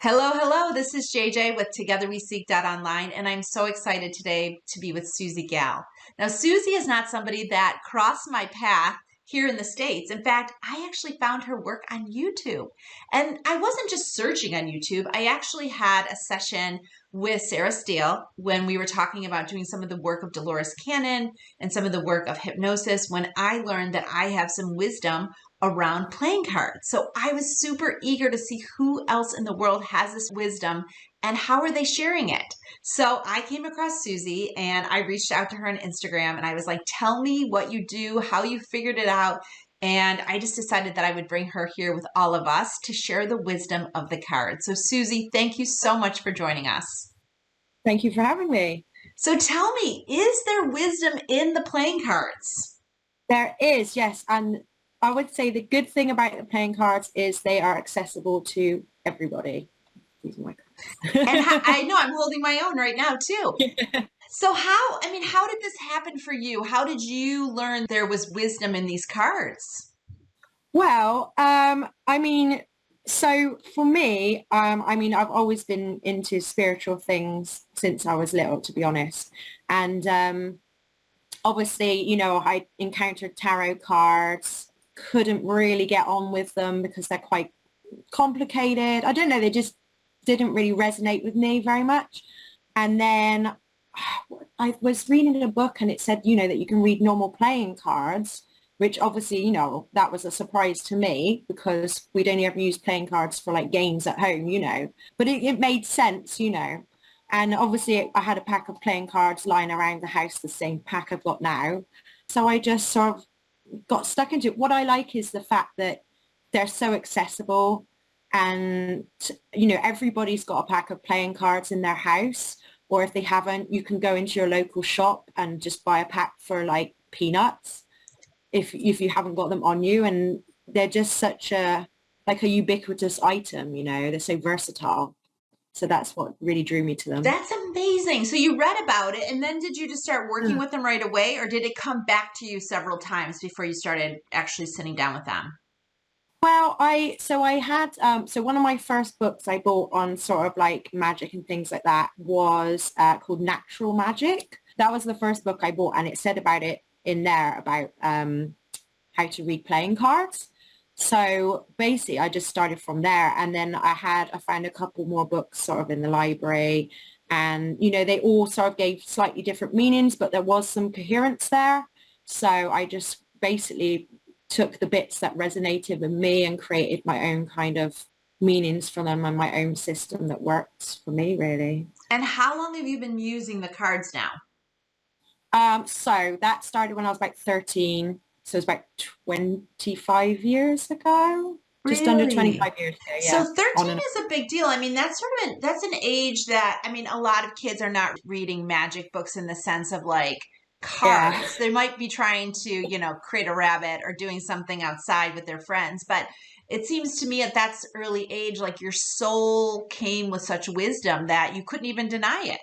Hello, hello. This is JJ with TogetherWeSeek.Online, and I'm so excited today to be with Susie Gal. Now, Susie is not somebody that crossed my path here in the States. In fact, I actually found her work on YouTube. And I wasn't just searching on YouTube. I actually had a session with Sarah Steele when we were talking about doing some of the work of Dolores Cannon and some of the work of hypnosis when I learned that I have some wisdom around playing cards. So I was super eager to see who else in the world has this wisdom and how are they sharing it. So I came across Susie and I reached out to her on Instagram and I was like, tell me what you do, how you figured it out. And I just decided that I would bring her here with all of us to share the wisdom of the cards. So Susie, thank you so much for joining us. Thank you for having me. So tell me, is there wisdom in the playing cards? There is, yes. And I would say the good thing about the playing cards is they are accessible to everybody. These are my cards. And I know I'm holding my own right now too. Yeah. So how did this happen for you? How did you learn there was wisdom in these cards? Well, so for me, I've always been into spiritual things since I was little, to be honest. And obviously, I encountered tarot cards, couldn't really get on with them because they're quite complicated. I don't know, they just didn't really resonate with me very much. And then I was reading a book and it said, that you can read normal playing cards, which obviously, that was a surprise to me because we'd only ever use playing cards for like games at home, but it made sense, And obviously I had a pack of playing cards lying around the house, the same pack I've got now. So I just sort of got stuck into it. What I like is the fact that they're so accessible and, everybody's got a pack of playing cards in their house. Or if they haven't, you can go into your local shop and just buy a pack for like peanuts if you haven't got them on you. And they're just such a ubiquitous item, they're so versatile. So that's what really drew me to them. That's amazing. So you read about it and then did you just start working with them right away, or did it come back to you several times before you started actually sitting down with them? Well, one of my first books I bought on sort of like magic and things like that was called Natural Magic. That was the first book I bought, and it said about it in there about how to read playing cards. So basically I just started from there, and then I found a couple more books sort of in the library, and they all sort of gave slightly different meanings, but there was some coherence there. So I just basically took the bits that resonated with me and created my own kind of meanings for them and my own system that works for me, really. And how long have you been using the cards now? So that started when I was about 13. So it's about 25 years ago. Really? Just under 25 years ago, yeah. So 13 is a big deal. I mean, that's an age that, a lot of kids are not reading magic books in the sense of like cards. Yeah. They might be trying to, create a rabbit or doing something outside with their friends. But it seems to me at that early age, like your soul came with such wisdom that you couldn't even deny it.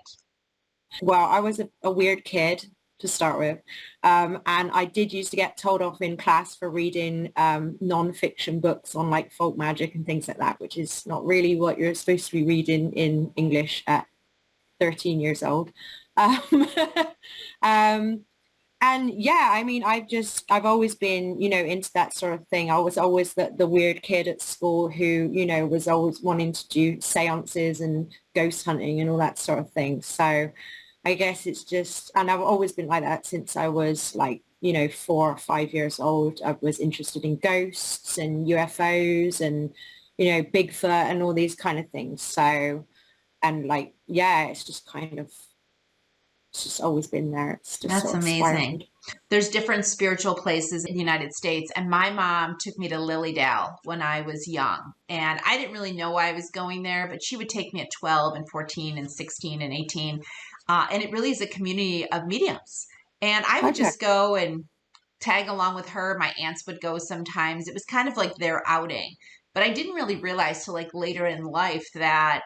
Well, I was a weird kid to start with. And I did used to get told off in class for reading non-fiction books on like folk magic and things like that, which is not really what you're supposed to be reading in English at 13 years old. And yeah, I've always been, into that sort of thing. I was always the weird kid at school who, was always wanting to do seances and ghost hunting and all that sort of thing. So I guess it's just, and I've always been like that since I was like, 4 or 5 years old. I was interested in ghosts and UFOs and, Bigfoot and all these kind of things. So, and like, yeah, it's just always been there. It's just that's amazing. There's different spiritual places in the United States. And my mom took me to Lilydale when I was young. And I didn't really know why I was going there, but she would take me at 12 and 14 and 16 and 18. And it really is a community of mediums. And I would just go and tag along with her. My aunts would go sometimes. It was kind of like their outing. But I didn't really realize till like later in life that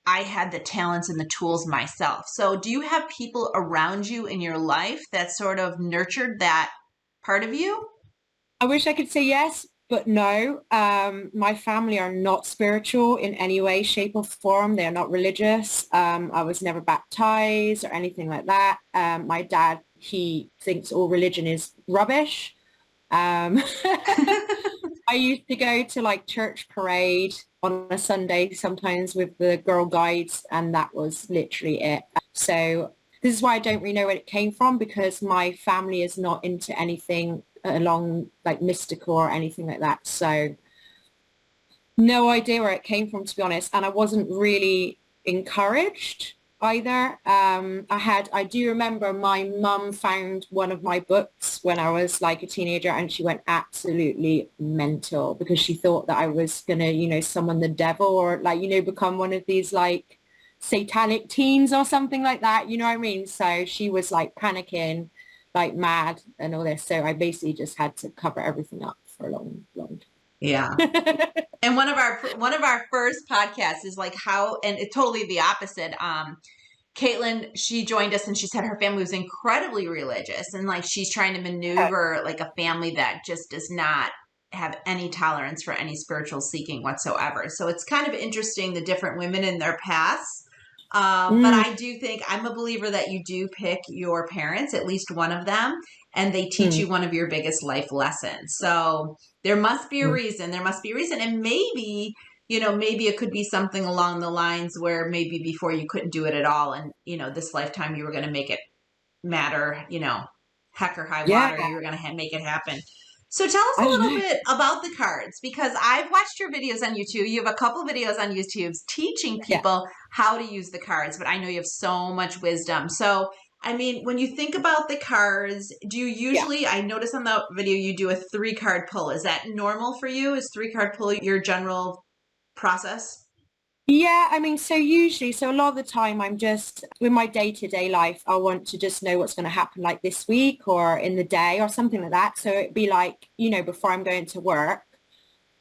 I had the talents and the tools myself. So do you have people around you in your life that sort of nurtured that part of you? I wish I could say yes, but no, my family are not spiritual in any way, shape or form. They're not religious. I was never baptized or anything like that. My dad, he thinks all religion is rubbish. I used to go to like church parade on a Sunday sometimes with the Girl Guides, and that was literally it. So this is why I don't really know where it came from, because my family is not into anything along like mystical or anything like that. So no idea where it came from, to be honest. And I wasn't really encouraged either. I do remember my mum found one of my books when I was like a teenager, and she went absolutely mental because she thought that I was gonna, you know, summon the devil or like, you know, become one of these like satanic teens or something like that. You know what I mean? So she was like panicking like mad and all this. So I basically just had to cover everything up for a long Yeah. And one of our first podcasts is like how, and it's totally the opposite. Caitlin, she joined us and she said her family was incredibly religious, and like she's trying to maneuver like a family that just does not have any tolerance for any spiritual seeking whatsoever. So it's kind of interesting, the different women in their paths. But I do think I'm a believer that you do pick your parents, at least one of them, and they teach you one of your biggest life lessons. So there must be a reason. There must be a reason. And maybe, you know, maybe it could be something along the lines where maybe before you couldn't do it at all. And, you know, this lifetime you were going to make it matter, you know, heck or high water, you were going to make it happen. So tell us a little bit about the cards, because I've watched your videos on YouTube. You have a couple videos on YouTube teaching people how to use the cards, but I know you have so much wisdom. So, I mean, when you think about the cards, do you usually, I notice on the video you do a 3-card pull. Is that normal for you? Is 3-card pull your general process? Yeah, I mean, so usually, so a lot of the time I'm just, with my day-to-day life, I want to just know what's going to happen like this week or in the day or something like that. So it'd be like, you know, before I'm going to work,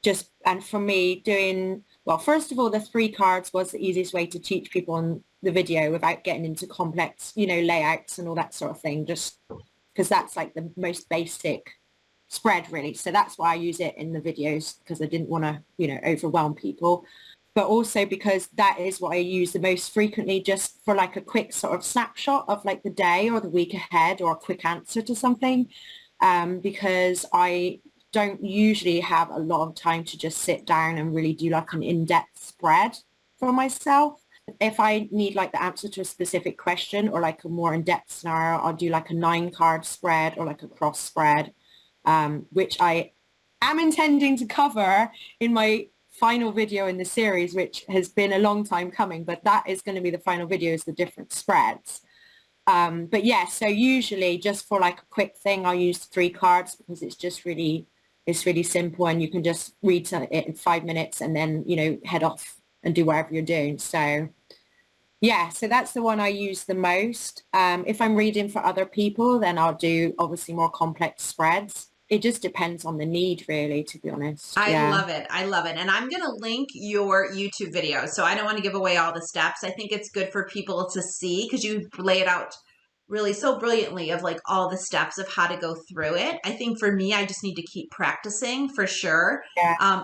just, and for me doing, well, first of all, the 3 cards was the easiest way to teach people on the video without getting into complex, you know, layouts and all that sort of thing, just because that's like the most basic spread really. So that's why I use it in the videos, because I didn't want to, you know, overwhelm people. But also because that is what I use the most frequently, just for like a quick sort of snapshot of like the day or the week ahead, or a quick answer to something, because I don't usually have a lot of time to just sit down and really do like an in-depth spread for myself. If I need like the answer to a specific question or like a more in-depth scenario, I'll do like a 9-card spread or like a cross spread, which I am intending to cover in my final video in the series, which has been a long time coming, but that is going to be the final video, is the different spreads. But yeah, so usually just for like a quick thing, I'll use 3 cards because it's just really, it's really simple, and you can just read it in 5 minutes and then, you know, head off and do whatever you're doing. So yeah, so that's the one I use the most. If I'm reading for other people, then I'll do obviously more complex spreads. It just depends on the need, really, to be honest. I love it. I love it. And I'm going to link your YouTube video. So I don't want to give away all the steps. I think it's good for people to see, because you lay it out really so brilliantly of like all the steps of how to go through it. I think for me, I just need to keep practicing for sure,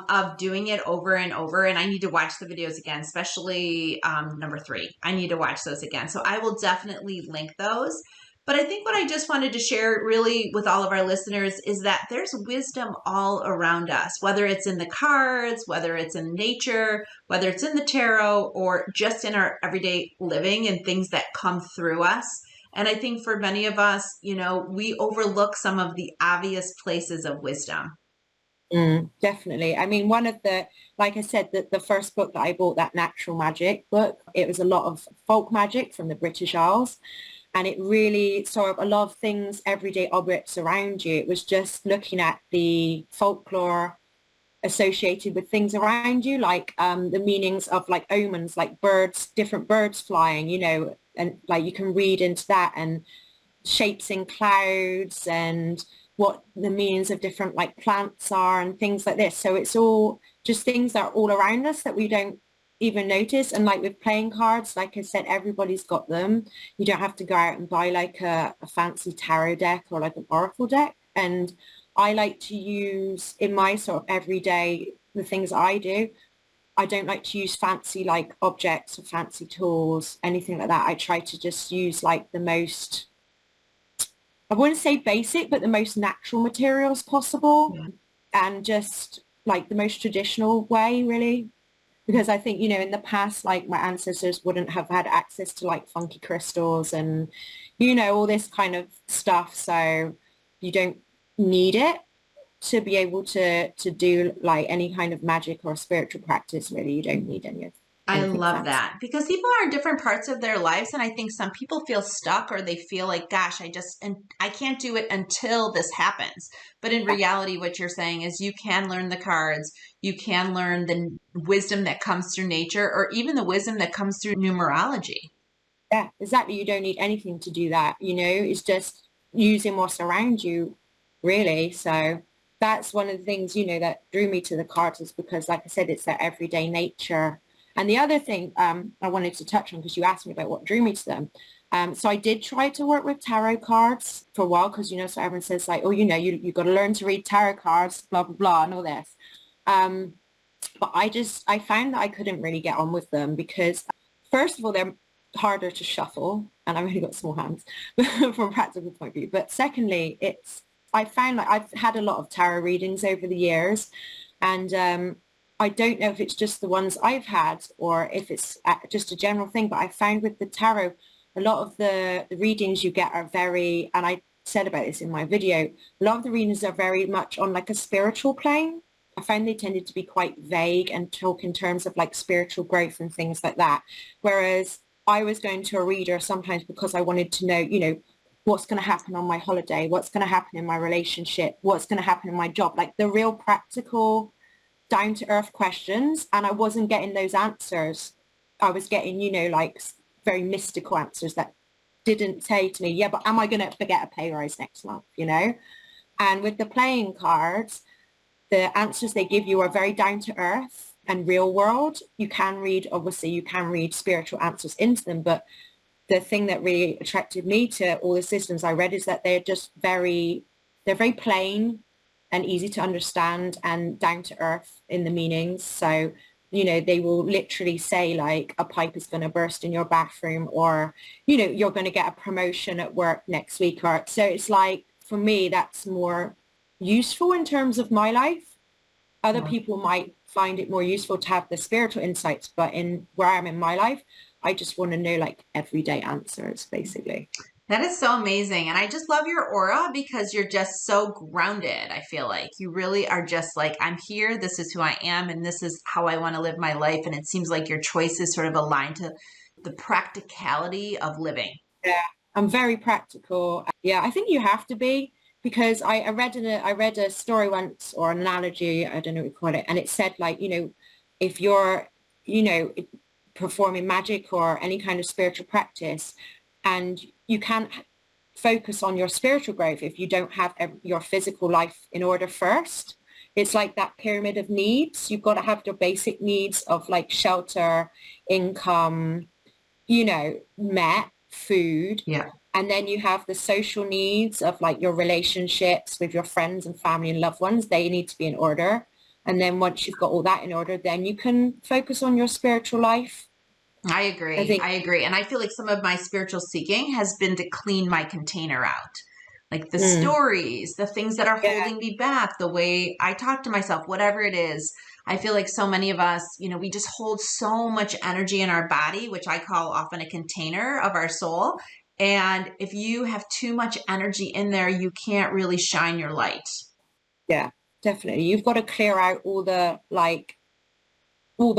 of doing it over and over. And I need to watch the videos again, especially number 3. I need to watch those again. So I will definitely link those. But I think what I just wanted to share really with all of our listeners is that there's wisdom all around us, whether it's in the cards, whether it's in nature, whether it's in the tarot, or just in our everyday living and things that come through us. And I think for many of us, you know, we overlook some of the obvious places of wisdom. Definitely. I mean, one of the, like I said, the first book that I bought, that Natural Magic book, it was a lot of folk magic from the British Isles. And it really sort of a lot of things, everyday objects around you. It was just looking at the folklore associated with things around you, like the meanings of like omens, like birds, different birds flying, you know, and like you can read into that, and shapes in clouds, and what the meanings of different like plants are and things like this. So it's all just things that are all around us that we don't even notice. And like with playing cards, like I said, everybody's got them. You don't have to go out and buy like a fancy tarot deck or like an oracle deck. And I like to use in my sort of everyday, the things I do, I don't like to use fancy like objects or fancy tools, anything like that. I try to just use like the most, I wouldn't say basic, but the most natural materials possible, and just like the most traditional way, really. Because I think, in the past, like my ancestors wouldn't have had access to like funky crystals and, all this kind of stuff. So you don't need it to be able to do like any kind of magic or spiritual practice. Really, you don't need I anything love fancy. that because people are in different parts of their lives. And I think some people feel stuck or they feel like, gosh, and I can't do it until this happens. But in reality, what you're saying is you can learn the cards. You can learn the wisdom that comes through nature or even the wisdom that comes through numerology. Yeah, exactly. You don't need anything to do that. It's just using what's around you, really. So that's one of the things, that drew me to the cards, is because, like I said, it's their everyday nature. And the other thing I wanted to touch on, because you asked me about what drew me to them. So I did try to work with tarot cards for a while, because, so everyone says like, oh, you got to learn to read tarot cards, blah, blah, blah, and all this. But I found that I couldn't really get on with them because, first of all, they're harder to shuffle, and I've only got small hands from a practical point of view. But secondly, I found like I've had a lot of tarot readings over the years, and I don't know if it's just the ones I've had or if it's just a general thing, but I found with the tarot, a lot of the readings you get are very, and I said about this in my video, a lot of the readings are very much on like a spiritual plane. I found they tended to be quite vague and talk in terms of like spiritual growth and things like that. Whereas I was going to a reader sometimes because I wanted to know, what's going to happen on my holiday, what's going to happen in my relationship, what's going to happen in my job, like the real practical, down-to-earth questions. And I wasn't getting those answers. I was getting, like very mystical answers that didn't say to me, yeah, but am I going to get a pay rise next month, And with the playing cards, the answers they give you are very down-to-earth and real world. You can read spiritual answers into them, but the thing that really attracted me to all the systems I read is that they're very plain and easy to understand and down to earth in the meanings. So, they will literally say like a pipe is going to burst in your bathroom, or, you're going to get a promotion at work next week. Or so it's like, for me, that's more useful in terms of my life. Other people might find it more useful to have the spiritual insights, but in where I'm in my life, I just want to know like everyday answers, basically. That is so amazing. And I just love your aura because you're just so grounded. I feel like you really are just like, I'm here, this is who I am, and this is how I want to live my life. And it seems like your choices sort of align to the practicality of living. Yeah, I'm very practical. Yeah, I think you have to be, because I read a story once, or an analogy, I don't know what you call it, and it said like, if you're, performing magic or any kind of spiritual practice, and you can't focus on your spiritual growth if you don't have your physical life in order first. It's like that pyramid of needs. You've got to have your basic needs of like shelter, income, met, food. Yeah. And then you have the social needs of like your relationships with your friends and family and loved ones. They need to be in order. And then once you've got all that in order, then you can focus on your spiritual life. I agree. I agree. And I feel like some of my spiritual seeking has been to clean my container out. Like the stories, the things that are holding me back, the way I talk to myself, whatever it is. I feel like so many of us, we just hold so much energy in our body, which I call often a container of our soul. And if you have too much energy in there, you can't really shine your light. Yeah, definitely. You've got to clear out all the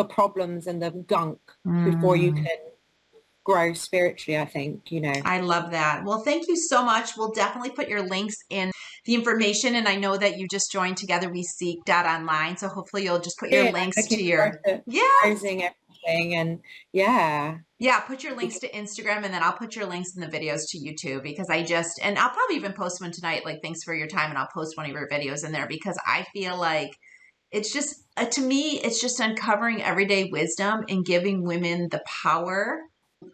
problems and the gunk before you can grow spiritually, I think, I love that. Well, thank you so much. We'll definitely put your links in the information. And I know that you just joined TogetherWeSeek.Online. So hopefully you'll just put your links to your, using everything. And yeah, put your links to Instagram, and then I'll put your links in the videos to YouTube, because and I'll probably even post one tonight, like, thanks for your time. And I'll post one of your videos in there, because I feel like it's just, to me, it's just uncovering everyday wisdom and giving women the power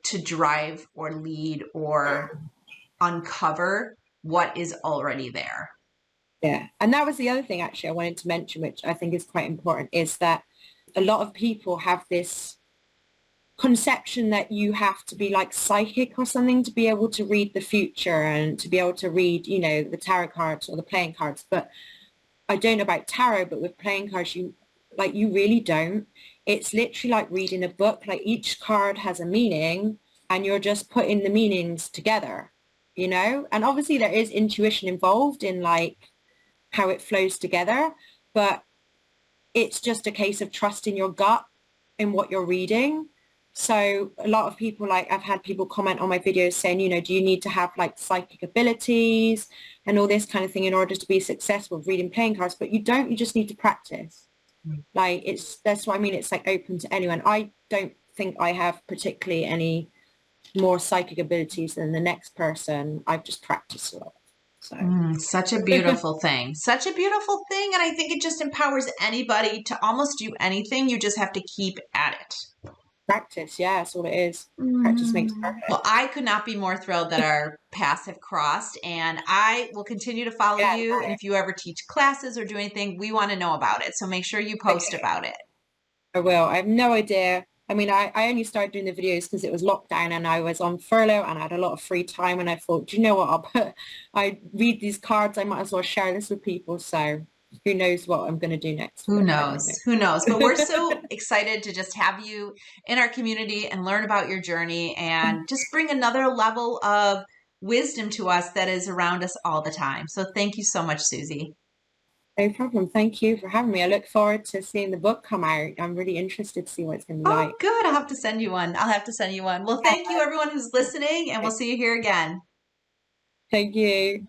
to drive or lead or uncover what is already there. Yeah. And that was the other thing actually I wanted to mention, which I think is quite important, is that a lot of people have this conception that you have to be like psychic or something to be able to read the future and to be able to read, you know, the tarot cards or the playing cards. But I don't know about tarot, but with playing cards, you really don't. It's literally like reading a book. Like each card has a meaning and you're just putting the meanings together, you know? And obviously there is intuition involved in like how it flows together, but it's just a case of trusting your gut in what you're reading. So a lot of people, like I've had people comment on my videos saying, you know, do you need to have like psychic abilities and all this kind of thing in order to be successful with reading playing cards? But you don't, you just need to practice. Like that's what I mean. It's like open to anyone. I don't think I have particularly any more psychic abilities than the next person. I've just practiced a lot. So Such a beautiful thing. Such a beautiful thing. And I think it just empowers anybody to almost do anything. You just have to keep at it. practice, yeah, that's all it is. Practice makes perfect. Well, I could not be more thrilled that our paths have crossed, and I will continue to follow you. And if you ever teach classes or do anything, we want to know about it. So make sure you post about it. I will. I have no idea. I mean, I only started doing the videos because it was lockdown and I was on furlough and I had a lot of free time, and I thought, do you know what, I read these cards, I might as well share this with people. So who knows what I'm going to do next. Who knows? Who knows? But we're so excited to just have you in our community and learn about your journey and just bring another level of wisdom to us that is around us all the time. So thank you so much, Susie. No problem. Thank you for having me. I look forward to seeing the book come out. I'm really interested to see what it's going to be like. Oh, good. I'll have to send you one. Well, thank you, everyone who's listening, and we'll see you here again. Thank you.